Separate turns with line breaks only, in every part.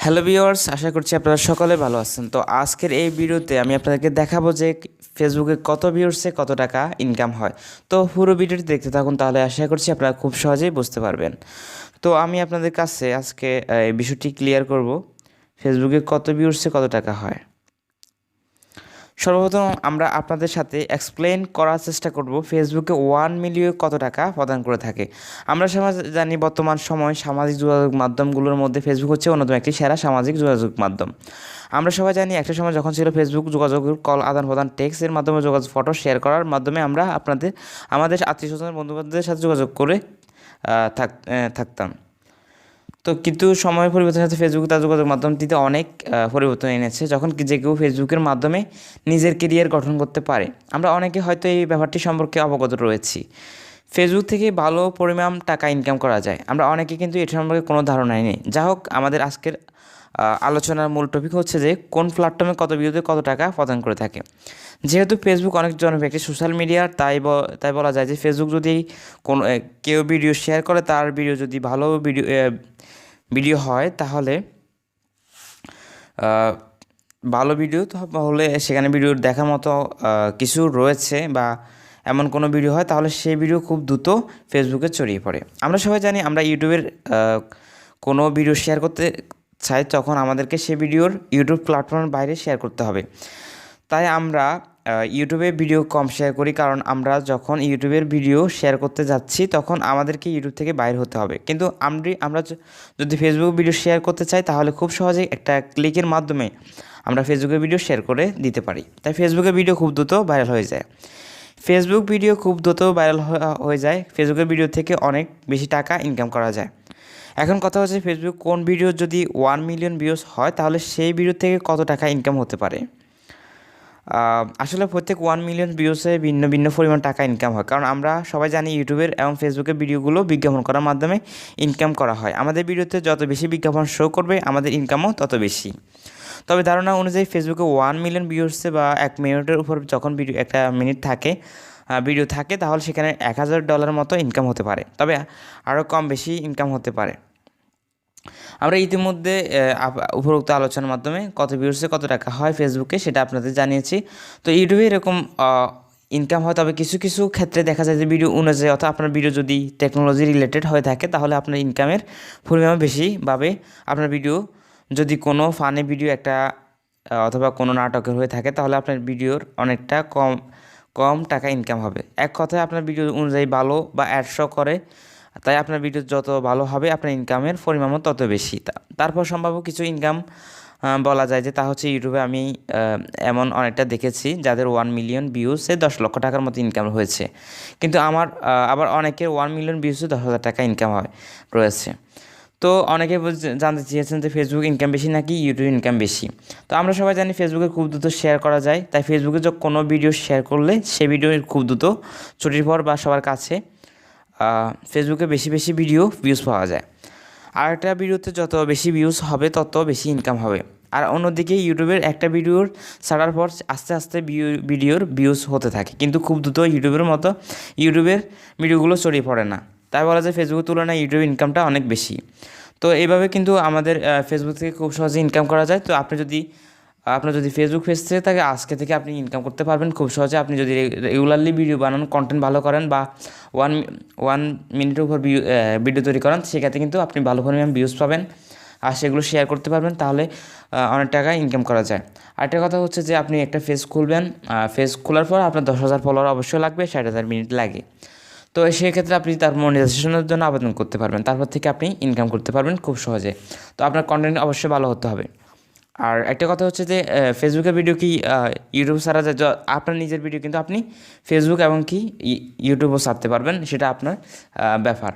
Hello viewers, আশা করছি আপনারা সকলে ভালো আছেন। তো আজকের এই ভিডিওতে আমি আপনাদেরকে দেখাবো যে ফেসবুকে কত ভিউয়ার্সে কত টাকা ইনকাম হয়। তো পুরো ভিডিওটি দেখতে থাকুন, তাহলে আশা করছি আপনারা খুব সহজেই বুঝতে পারবেন। তো আমি আপনাদের কাছে আজকে এই বিষয়টি ক্লিয়ার করব, ফেসবুকে কত ভিউয়ার্সে কত টাকা হয়। সর্বপ্রথম আমরা আপনাদের সাথে এক্সপ্লেন করার চেষ্টা করব ফেসবুকে 1 মিলিয়ন কত টাকা প্রদান করে থাকে। আমরা জানি বর্তমান সময় সামাজিক যোগাযোগ মাধ্যমগুলোর মধ্যে ফেসবুক হচ্ছে অন্যতম একটি সেরা সামাজিক যোগাযোগ মাধ্যম। আমরা সবাই জানি একটা সময় যখন ছিল ফেসবুক যোগাযোগের কল আদান প্রদান টেক্সটের মাধ্যমে যোগাযোগ, ফটো শেয়ার করার মাধ্যমে আমরা আমাদের আত্মীয় স্বজন বন্ধুবান্ধবদের সাথে যোগাযোগ করে থাকতাম। তো কিন্তু সময়ের পরিবর্তনের সাথে ফেসবুক তার যোগাযোগ মাধ্যমটিতে অনেক পরিবর্তন এনেছে, যখন যে কেউ ফেসবুকের মাধ্যমে নিজের কেরিয়ার গঠন করতে পারে। আমরা অনেকে হয়তো এই ব্যাপারটি সম্পর্কে অবগত রয়েছি। ফেসবুক থেকে ভালো পরিমাণ টাকা ইনকাম করা যায়, আমরা অনেকে কিন্তু এটি সম্পর্কে কোনো ধারণাই নেই। যা হোক, আমাদের আজকের আলোচনার মূল টপিক হচ্ছে যে কোন প্ল্যাটফর্মে কত ভিডিওতে কত টাকা প্রদান করে থাকে। যেহেতু ফেসবুক অনেক জনপ্রিয় একটি সোশ্যাল মিডিয়া, তাই বলা যায় যে ফেসবুক যদি কেউ ভিডিও শেয়ার করে, তার ভিডিও যদি ভালো ভিডিও হয়, তাহলে ভালো ভিডিও হলে সেখানে ভিডিওর দেখার মতো কিছু রয়েছে বা এমন কোনো ভিডিও হয়, তাহলে সেই ভিডিও খুব দ্রুত ফেসবুকে ছড়িয়ে পড়ে। আমরা সবাই জানি, আমরা ইউটিউবের কোনো ভিডিও শেয়ার করতে চাই, তখন আমাদেরকে সেই ভিডিওর ইউটিউব প্ল্যাটফর্মের বাইরে শেয়ার করতে হবে। তাই আমরা ইউটিউবে ভিডিও কম শেয়ার করি, কারণ আমরা যখন ইউটিউবের ভিডিও শেয়ার করতে যাচ্ছি তখন আমাদেরকে ইউটিউব থেকে বাইর হতে হবে। কিন্তু আমরা যদি ফেসবুক ভিডিও শেয়ার করতে চাই, তাহলে খুব সহজেই একটা ক্লিকের মাধ্যমে আমরা ফেসবুকে ভিডিও শেয়ার করে দিতে পারি। তাই ফেসবুকে ভিডিও খুব দ্রুত ভাইরাল হয়ে যায়। ফেসবুকের ভিডিও থেকে অনেক বেশি টাকা ইনকাম করা যায়। এখন কথা হচ্ছে, ফেসবুক কোন ভিডিও যদি 1 মিলিয়ন ভিউজ হয়, তাহলে সেই ভিডিও থেকে কত টাকা ইনকাম হতে পারে। আসলে প্রত্যেক 1 মিলিয়ন ভিউসে ভিন্ন ভিন্ন পরিমাণ টাকা ইনকাম হয়, কারণ আমরা সবাই জানি ইউটিউবের এবং ফেসবুকের ভিডিওগুলো বিজ্ঞাপন করার মাধ্যমে ইনকাম করা হয়। আমাদের ভিডিওতে যত বেশি বিজ্ঞাপন শো করবে, আমাদের ইনকামও তত বেশি। তবে ধারণা অনুযায়ী ফেসবুকে 1 মিলিয়ন ভিউসে বা 1 মিনিটের উপর যখন একটা মিনিট ভিডিও থাকে, তাহলে সেখানে $1000 মতো ইনকাম হতে পারে, তবে আরও কম বেশি ইনকাম হতে পারে। আমরা ইতিমধ্যে উপরোক্ত আলোচনার মাধ্যমে কত ভিউসে কত টাকা হয় ফেসবুকে, সেটা আপনাদের জানিয়েছি। তো ইউটিউবে এরকম ইনকাম হয়, তবে কিছু কিছু ক্ষেত্রে দেখা যায় যে ভিডিও অনুযায়ী, অর্থাৎ আপনার ভিডিও যদি টেকনোলজি রিলেটেড হয়ে থাকে, তাহলে আপনার ইনকামের পরিমাণ বেশি পাবে। আপনার ভিডিও যদি কোনো ফানি ভিডিও অথবা কোনো নাটকের হয়ে থাকে, তাহলে আপনার ভিডিওর অনেকটা কম টাকা ইনকাম হবে। এক কথায় আপনার ভিডিও অনুযায়ী ভালো বা অ্যাড শো করে, তাই আপনার ভিডিও যত ভালো হবে, আপনার ইনকামের পরিমাণও তত বেশি। তারপর সম্ভাব্য কিছু ইনকাম বলা যায় যে তা হচ্ছে, ইউটিউবে আমি এমন অনেকটা দেখেছি যাদের 1 মিলিয়ন ভিউসে 10 লক্ষ টাকার মতো ইনকাম হয়েছে। কিন্তু আবার অনেকের 1 মিলিয়ন ভিউসে 10,000 টাকা ইনকাম রয়েছে। তো অনেকে জানতে চেয়েছেন যে ফেসবুক ইনকাম বেশি নাকি ইউটিউব ইনকাম বেশি। তো আমরা সবাই জানি ফেসবুকে খুব দ্রুত শেয়ার করা যায়, তাই ফেসবুকে কোনো ভিডিও শেয়ার করলে সেই ভিডিও খুব দ্রুত ছড়িয়ে পড়ে বা সবার কাছে ফেসবুকে বেশি বেশি ভিউজ পাওয়া যায়। আর একটা ভিডিওতে যত বেশি ভিউজ হবে, তত বেশি ইনকাম হবে। আর অন্যদিকে ইউটিউবের একটা ভিডিওর ছাড়ার পর আস্তে আস্তে ভিডিওর ভিউজ হতে থাকে, কিন্তু খুব দ্রুত ইউটিউবের ভিডিওগুলো ছড়িয়ে পড়ে না। তাই বলা যায় ফেসবুকের তুলনায় ইউটিউবের ইনকামটা অনেক বেশি। তো এইভাবে কিন্তু আমাদের ফেসবুক থেকে খুব সহজে ইনকাম করা যায়। তো আপনার যদি ফেসবুক পেজ থেকে থাকে, আজকে থেকে আপনি ইনকাম করতে পারবেন খুব সহজে। আপনি যদি রেগুলারলি ভিডিও বানান, কন্টেন্ট ভালো করেন বা ওয়ান মিনিটের উপর ভিডিও তৈরি করেন, সেক্ষেত্রে কিন্তু আপনি ভালো পরিমাণ ভিউজ পাবেন আর সেগুলো শেয়ার করতে পারবেন, তাহলে অনেক টাকা ইনকাম করা যায়। আরেকটা কথা হচ্ছে যে আপনি একটা পেজ খুলবেন, পেজ খোলার পর আপনার 10,000 ফলোয়ার অবশ্যই লাগবে, 60,000 মিনিট লাগে। তো সেক্ষেত্রে আপনি তার মনিটাইজেশনের জন্য আবেদন করতে পারবেন, তারপর থেকে আপনি ইনকাম করতে পারবেন খুব সহজে। তো আপনার কন্টেন্ট অবশ্যই ভালো হতে হবে। আর একটা কথা হচ্ছে যে ফেসবুকের ভিডিও কি ইউটিউব ছাড়া যায়? আপনার নিজের ভিডিও কিন্তু আপনি ফেসবুক এবং কি ইউটিউবও ছাড়তে পারবেন, সেটা আপনার ব্যাপার।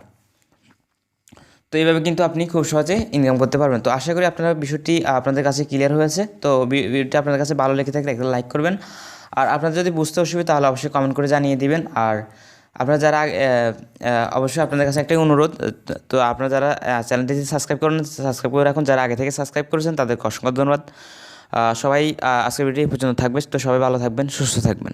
তো এইভাবে কিন্তু আপনি খুব সহজে ইনকাম করতে পারবেন। তো আশা করি বিষয়টি আপনাদের কাছে ক্লিয়ার হয়েছে। তো ভিডিওটি আপনাদের কাছে ভালো লেগে থাকলে একটা লাইক করবেন, আর আপনার যদি বুঝতে অসুবিধা তাহলে অবশ্যই কমেন্ট করে জানিয়ে দিবেন। আর আপনারা যারা অবশ্যই আপনাদের কাছে একটাই অনুরোধ, তো আপনারা যারা চ্যানেলটি সাবস্ক্রাইব করে রাখুন। যারা আগে থেকে সাবস্ক্রাইব করেছেন তাদেরকে অসংখ্য ধন্যবাদ। সবাই আজকের ভিডিও এই পর্যন্ত থাকবে। তো সবাই ভালো থাকবেন, সুস্থ থাকবেন।